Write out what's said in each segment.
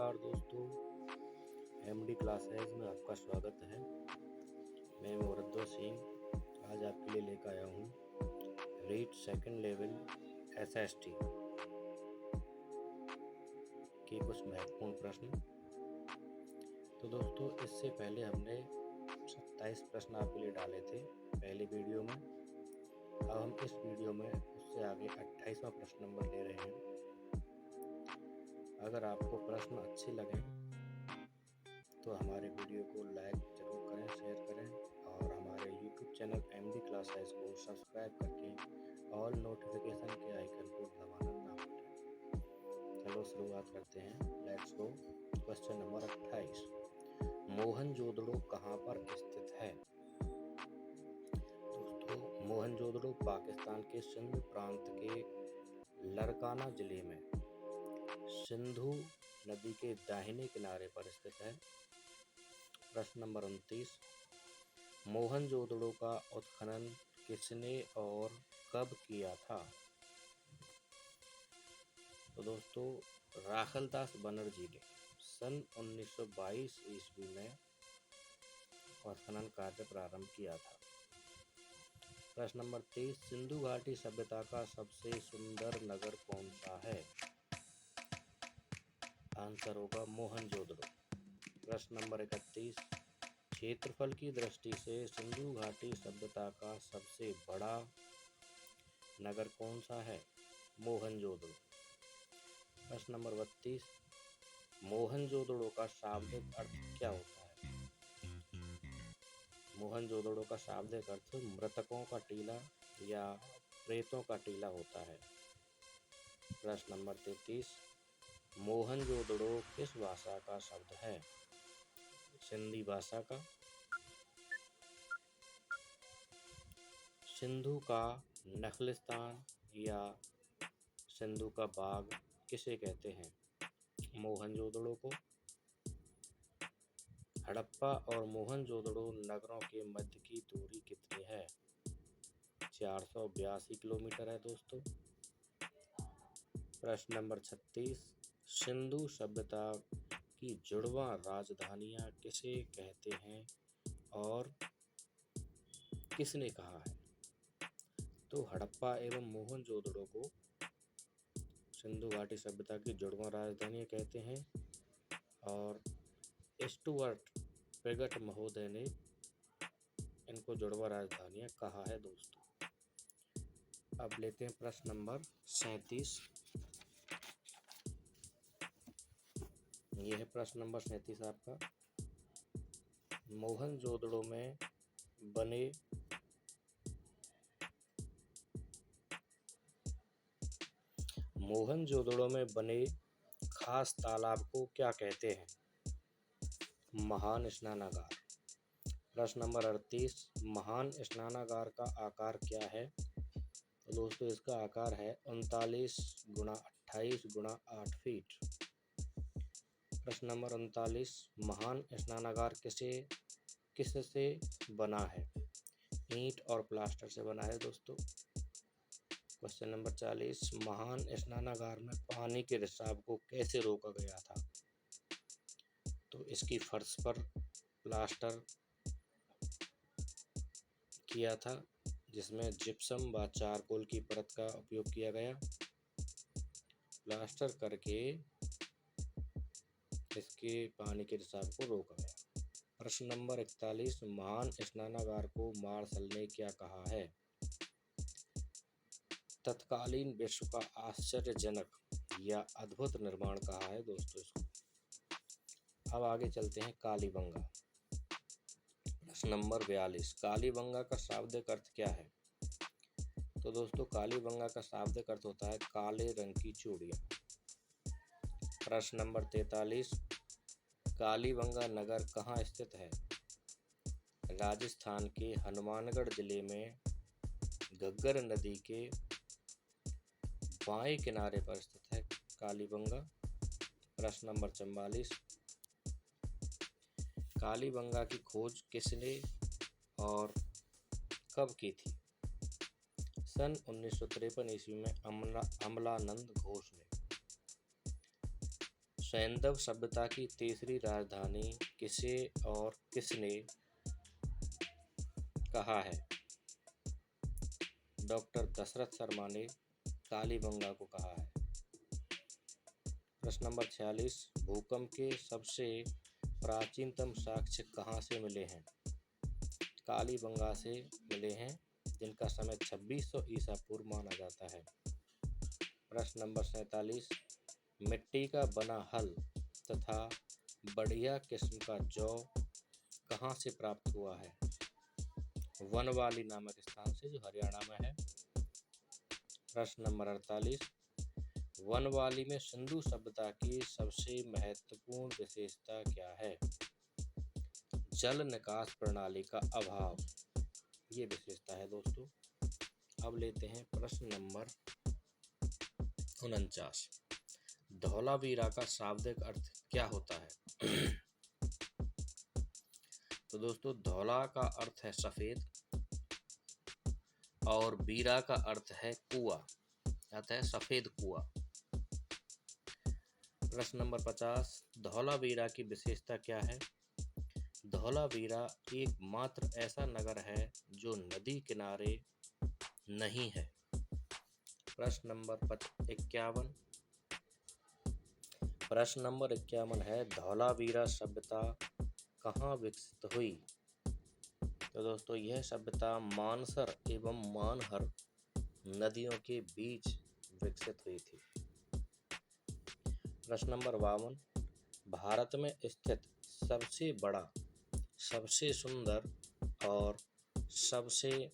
नमस्कार दोस्तों, MD classes में आपका स्वागत है। मैं मुरद्दो सिंह आज आपके लिए लेकर आया हूँ रीड सेकंड लेवल एसएसटी के कुछ महत्वपूर्ण प्रश्न। तो दोस्तों, इससे पहले हमने 27 प्रश्न आपके लिए डाले थे पहले वीडियो में। अब हम इस वीडियो में उससे आगे 28वां प्रश्न नंबर ले रहे हैं। अगर आपको प्रश्न अच्छे लगें तो हमारे वीडियो को लाइक जरूर करें, शेयर करें और हमारे यूट्यूब चैनल एमडी क्लासेस को सब्सक्राइब करके ऑल नोटिफिकेशन के आइकन को दबाना ना भूलें। चलो शुरुआत करते हैं, let's go. Question number 28, Mohenjodaro कहाँ पर स्थित है? दोस्तों, मोहनजोदड़ो पाकिस्तान के सिंध प्रांत के लरकाना जिले में सिंधु नदी के दाहिने किनारे पर स्थित है। प्रश्न नंबर 29, मोहनजोदड़ो का उत्खनन किसने और कब किया था? तो दोस्तों, राखलदास बनर्जी ने सन 1922 ईस्वी में उत्खनन कार्य प्रारंभ किया था। प्रश्न नंबर 30, सिंधु घाटी सभ्यता का सबसे सुंदर नगर कौन सा है? आंसर होगा मोहनजोदड़ो। प्रश्न नंबर 31, क्षेत्रफल की दृष्टि से सिंधु घाटी सभ्यता का सबसे बड़ा नगर कौन सा है? मोहनजोदड़ो। प्रश्न नंबर 32, मोहनजोदड़ो का शाब्दिक अर्थ क्या होता है? मोहनजोदड़ो का शाब्दिक अर्थ मृतकों का टीला या प्रेतों का टीला होता है। प्रश्न नंबर 33, मोहनजोदड़ो किस भाषा का शब्द है? सिंधी भाषा का। सिंधु का नखलिस्तान या सिंधु का बाग किसे कहते हैं? मोहनजोदड़ो को। हड़प्पा और मोहनजोदड़ो नगरों के मध्य की दूरी कितनी है? 482 किलोमीटर है दोस्तों। प्रश्न नंबर 36, सिंधु सभ्यता की जुड़वां राजधानियां किसे कहते हैं और किसने कहा है? तो हड़प्पा एवं मोहनजोदड़ो को सिंधु घाटी सभ्यता की जुड़वां राजधानियां कहते हैं और स्टुअर्ट पेगट महोदय ने इनको जुड़वां राजधानियां कहा है दोस्तों। अब लेते हैं प्रश्न नंबर 37। यह है प्रश्न नंबर 37 आपका। मोहनजोदड़ो में बने खास तालाब को क्या कहते हैं? महान स्नानागार। प्रश्न नंबर 38, महान स्नानागार का आकार क्या है? तो दोस्तों, इसका आकार है 39 गुणा 28 गुणा 8 फीट। प्रश्न नंबर 39, महान स्नानागार किससे बना है? ईंट और प्लास्टर से बना है दोस्तों। क्वेश्चन नंबर 40, महान स्नानागार में पानी के रिसाव को कैसे रोका गया था? तो इसकी फर्श पर प्लास्टर किया था जिसमें जिप्सम व चारकोल की परत का उपयोग किया गया। प्लास्टर करके इसके पानी के रिसाव को रोका गया। प्रश्न नंबर 41, महान स्नानागार को मार्शल ने क्या कहा है? तत्कालीन विश्व का आश्चर्यजनक या अद्भुत निर्माण कहा है दोस्तों इसको। अब आगे चलते हैं कालीबंगा। प्रश्न नंबर 42, कालीबंगा का शाब्दिक अर्थ क्या है? तो दोस्तों, कालीबंगा का शाब्दिक अर्थ होता है काले रंग की चूड़ियाँ। प्रश्न नंबर 43, कालीबंगा नगर कहाँ स्थित है? राजस्थान के हनुमानगढ़ जिले में घग्गर नदी के बाएं किनारे पर स्थित है कालीबंगा। प्रश्न नंबर 44, कालीबंगा की खोज किसने और कब की थी? सन 1953 ईस्वी में अमलानंद घोष ने। सैंधव सभ्यता की तीसरी राजधानी किसे और किसने कहा है? डॉक्टर दशरथ शर्मा ने कालीबंगा को कहा है। प्रश्न नंबर 46, भूकंप के सबसे प्राचीनतम साक्ष्य कहाँ से मिले हैं? कालीबंगा से मिले हैं, जिनका समय 2600 ईसा पूर्व माना जाता है। प्रश्न नंबर 47, मिट्टी का बना हल तथा बढ़िया किस्म का जौ कहाँ से प्राप्त हुआ है? वनवाली नामक स्थान से, जो हरियाणा में है। प्रश्न नंबर 48, वनवाली में सिंधु सभ्यता की सबसे महत्वपूर्ण विशेषता क्या है? जल निकास प्रणाली का अभाव, ये विशेषता है दोस्तों। अब लेते हैं प्रश्न नंबर 49, धौलावीरा का शाब्दिक अर्थ क्या होता है? तो दोस्तों, धौला का अर्थ है सफेद और वीरा का अर्थ है कुआं, अतः है सफेद कुआं। प्रश्न नंबर 50, धौलावीरा की विशेषता क्या है? धौलावीरा एकमात्र ऐसा नगर है जो नदी किनारे नहीं है। प्रश्न नंबर 51, प्रश्न नंबर 51 है, धौलावीरा सभ्यता कहाँ विकसित हुई? तो दोस्तों, यह सभ्यता मानसर एवं मानहर नदियों के बीच विकसित हुई थी। प्रश्न नंबर 52, भारत में स्थित सबसे बड़ा, सबसे सुंदर और सबसे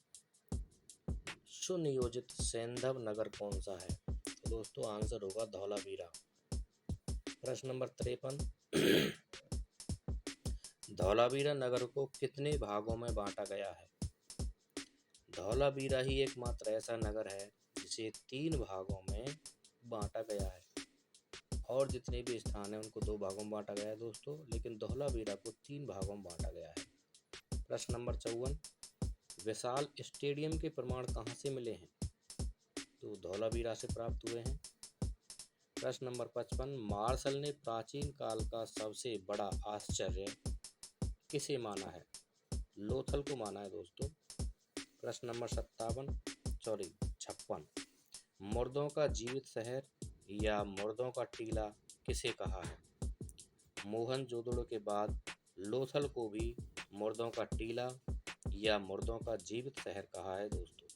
सुनियोजित सैंधव नगर कौन सा है? तो दोस्तों, आंसर होगा धौलावीरा। प्रश्न नंबर 53, धौलावीरा नगर को कितने भागों में बांटा गया है? धौलावीरा ही एकमात्र ऐसा नगर है जिसे 3 भागों में बांटा गया है, और जितने भी स्थान हैं उनको 2 भागों में बांटा गया है दोस्तों, लेकिन धौलावीरा को 3 भागों में बांटा गया है। प्रश्न नंबर 54, विशाल स्टेडियम के प्रमाण कहाँ से मिले हैं? तो धौलावीरा से प्राप्त हुए हैं। प्रश्न नंबर 55, मार्शल ने प्राचीन काल का सबसे बड़ा आश्चर्य किसे माना है? लोथल को माना है दोस्तों। प्रश्न नंबर 56, मुर्दों का जीवित शहर या मुर्दों का टीला किसे कहा है? मोहनजोदड़ो के बाद लोथल को भी मुर्दों का टीला या मुर्दों का जीवित शहर कहा है दोस्तों।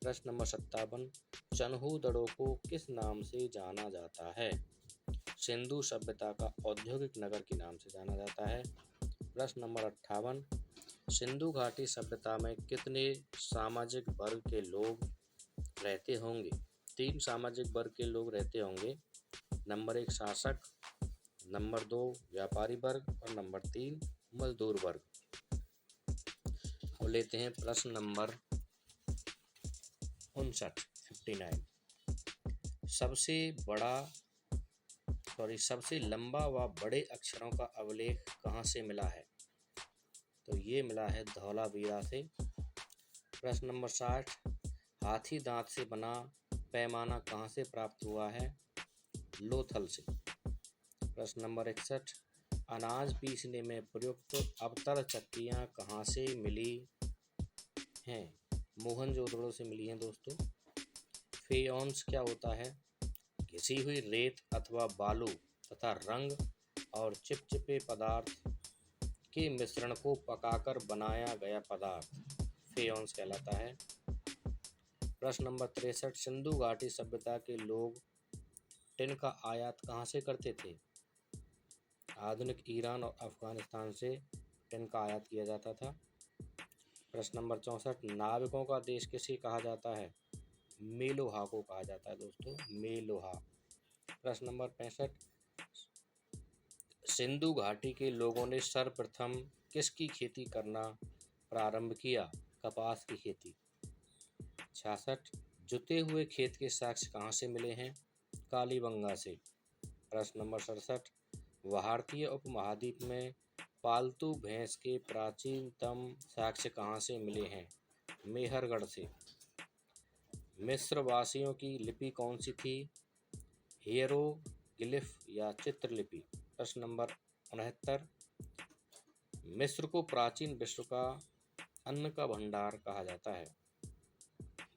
प्रश्न नंबर 57, चन्हूदड़ो को किस नाम से जाना जाता है? सिंधु सभ्यता का औद्योगिक नगर के नाम से जाना जाता है। प्रश्न नंबर 58, सिंधु घाटी सभ्यता में कितने सामाजिक वर्ग के लोग रहते होंगे? 3 सामाजिक वर्ग के लोग रहते होंगे। नंबर 1 शासक, नंबर 2 व्यापारी वर्ग और नंबर 3 मजदूर वर्ग। अब लेते हैं प्रश्न नंबर 59, सबसे लंबा व बड़े अक्षरों का अभिलेख कहाँ से मिला है? तो ये मिला है धौलावीरा से। प्रश्न नंबर 60, हाथी दांत से बना पैमाना कहाँ से प्राप्त हुआ है? लोथल से। प्रश्न नंबर 61, अनाज पीसने में प्रयुक्त अवतल चक्कियाँ कहाँ से मिली हैं? मोहनजोदड़ो से मिली हैं दोस्तों। फेयोन्स क्या होता है? घिसी हुई रेत अथवा बालू तथा रंग और चिपचिपे पदार्थ के मिश्रण को पकाकर बनाया गया पदार्थ फेयोन्स कहलाता है। प्रश्न नंबर 63, सिंधु घाटी सभ्यता के लोग टिन का आयात कहाँ से करते थे? आधुनिक ईरान और अफगानिस्तान से टिन का आयात किया जाता था। प्रश्न नंबर 64, नाविकों का देश किसे कहा जाता है? मेलोहा को कहा जाता है दोस्तों, मेलोहा। प्रश्न नंबर 65, सिंधु घाटी के लोगों ने सर्वप्रथम किसकी खेती करना प्रारंभ किया? कपास की खेती। 66, जुते हुए खेत के साक्ष्य कहाँ से मिले हैं? कालीबंगा से। प्रश्न नंबर 67, भारतीय उपमहाद्वीप में पालतू भैंस के प्राचीनतम साक्ष्य कहाँ से मिले हैं? मेहरगढ़ से। मिस्र वासियों की लिपि कौन सी थी? हियरोग्लिफी ग्लिफ या चित्रलिपि। प्रश्न नंबर 69, मिस्र को प्राचीन विश्व का अन्न का भंडार कहा जाता है।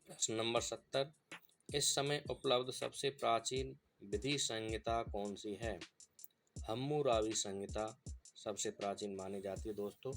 प्रश्न नंबर 70, इस समय उपलब्ध सबसे प्राचीन विधि संहिता कौन सी है? हम्मुराबी संहिता सबसे प्राचीन मानी जाती है दोस्तों।